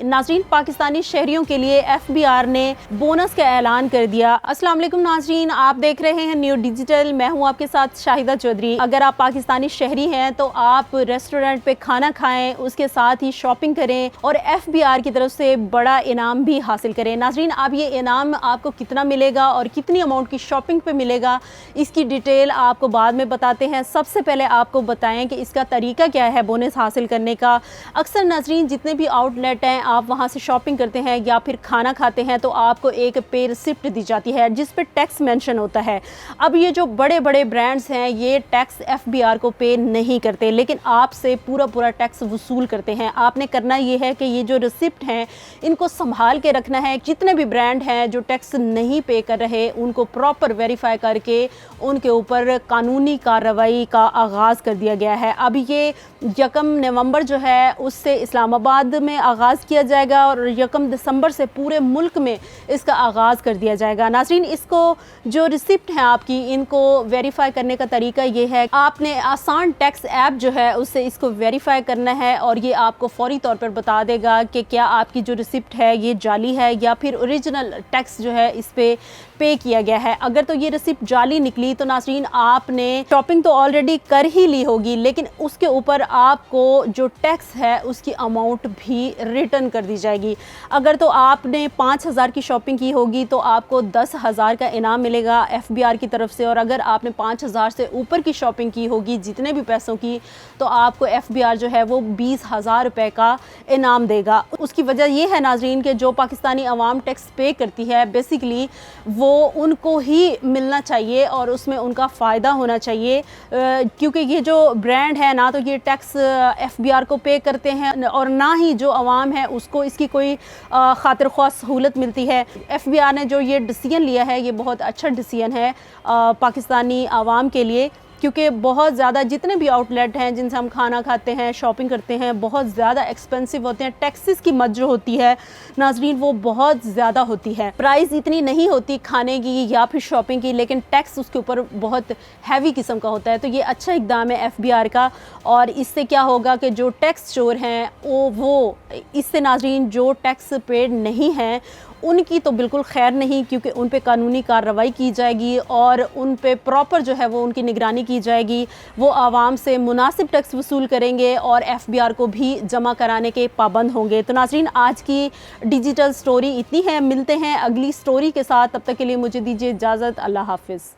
नाजरीन, पाकिस्तानी शहरियों के लिए FBR ने बोनस का ऐलान कर दिया। अस्सलाम वालेकुम नाजरीन, आप देख रहे हैं न्यू डिजिटल। मैं हूं आपके साथ शाहिदा चौधरी। अगर आप पाकिस्तानी शहरी हैं तो आप रेस्टोरेंट पे खाना खाएं, उसके साथ ही शॉपिंग करें और FBR की तरफ से बड़ा इनाम भी हासिल करें। नाजरीन, अब ये इनाम आपको कितना मिलेगा और कितनी अमाउंट की शॉपिंग पे मिलेगा, इसकी डिटेल आपको बाद में बताते हैं। सबसे पहले आपको बताएं कि इसका तरीका क्या है बोनस हासिल करने का। अक्सर नाजरीन, जितने भी आउटलेट हैं आप वहाँ से शॉपिंग करते हैं या फिर खाना खाते हैं तो आपको एक पे रिसिप्ट दी जाती है जिस पे टैक्स मेंशन होता है। अब ये जो बड़े बड़े ब्रांड्स हैं ये टैक्स FBR को पे नहीं करते, लेकिन आपसे पूरा टैक्स वसूल करते हैं। आपने करना ये है कि ये जो रिसिप्ट हैं इनको संभाल के रखना है। जितने भी ब्रांड हैं जो टैक्स नहीं पे कर रहे उनको प्रॉपर वेरीफाई करके उनके ऊपर कानूनी कार्रवाई का आगाज़ कर दिया गया है। अब ये 1 नवंबर जो है उससे इस्लामाबाद में आगाज़ किया जाएगा और 1 दिसंबर से पूरे मुल्क में इसका आगाज़ कर दिया जाएगा। नाज़रीन, इसको जो रिसिप्ट है आपकी, इनको वेरीफाई करने का तरीका ये है, आपने आसान टैक्स ऐप जो है उससे इसको वेरीफाई करना है और ये आपको फौरी तौर पर बता देगा कि क्या आपकी जो रिसिप्ट है ये जाली है या फिर ओरिजिनल टैक्स जो है इस पे किया गया है। अगर तो ये रिसिप्ट जाली निकली तो नाज़रीन, आपने शॉपिंग तो ऑलरेडी कर ही ली होगी, लेकिन उसके ऊपर आपको जो टैक्स है उसकी अमाउंट भी रिटर्न कर दी जाएगी। अगर तो आपने 5,000 की शॉपिंग की होगी तो आपको 10,000 का इनाम मिलेगा FBR की तरफ से, और अगर आपने 5,000 से ऊपर की शॉपिंग की होगी जितने भी पैसों की तो आपको FBR जो है वो 20,000 रुपये का इनाम देगा। उसकी वजह ये है नाज़रीन कि जो पाकिस्तानी अवाम टैक्स पे करती है बेसिकली वो उनको ही मिलना चाहिए और उसमें उनका फ़ायदा होना चाहिए, क्योंकि ये जो ब्रांड है ना तो ये टैक्स FBR को पे करते हैं और ना ही जो अवाम है उसको इसकी कोई खातिर ख्वाह सहूलत मिलती है। FBR ने जो ये डिसीजन लिया है ये बहुत अच्छा डिसीजन है पाकिस्तानी अवाम के लिए, क्योंकि बहुत ज़्यादा जितने भी आउटलेट हैं जिनसे हम खाना खाते हैं शॉपिंग करते हैं बहुत ज़्यादा एक्सपेंसिव होते हैं। टैक्सेस की मद जो होती है नाजरीन वो बहुत ज़्यादा होती है। प्राइस इतनी नहीं होती खाने की या फिर शॉपिंग की, लेकिन टैक्स उसके ऊपर बहुत हैवी किस्म का होता है। तो ये अच्छा इकदाम है FBR का, और इससे क्या होगा कि जो टैक्स चोर हैं वो इससे नाजरीन जो टैक्स पेड नहीं हैं उनकी तो बिल्कुल खैर नहीं, क्योंकि उन पे कानूनी कार्रवाई की जाएगी और उन पे प्रॉपर जो है वो उनकी निगरानी की जाएगी। वो आवाम से मुनासिब टैक्स वसूल करेंगे और FBR को भी जमा कराने के पाबंद होंगे। तो नाज़रीन, आज की डिजिटल स्टोरी इतनी है। मिलते हैं अगली स्टोरी के साथ, तब तक के लिए मुझे दीजिए इजाज़त। अल्लाह हाफ़िज़।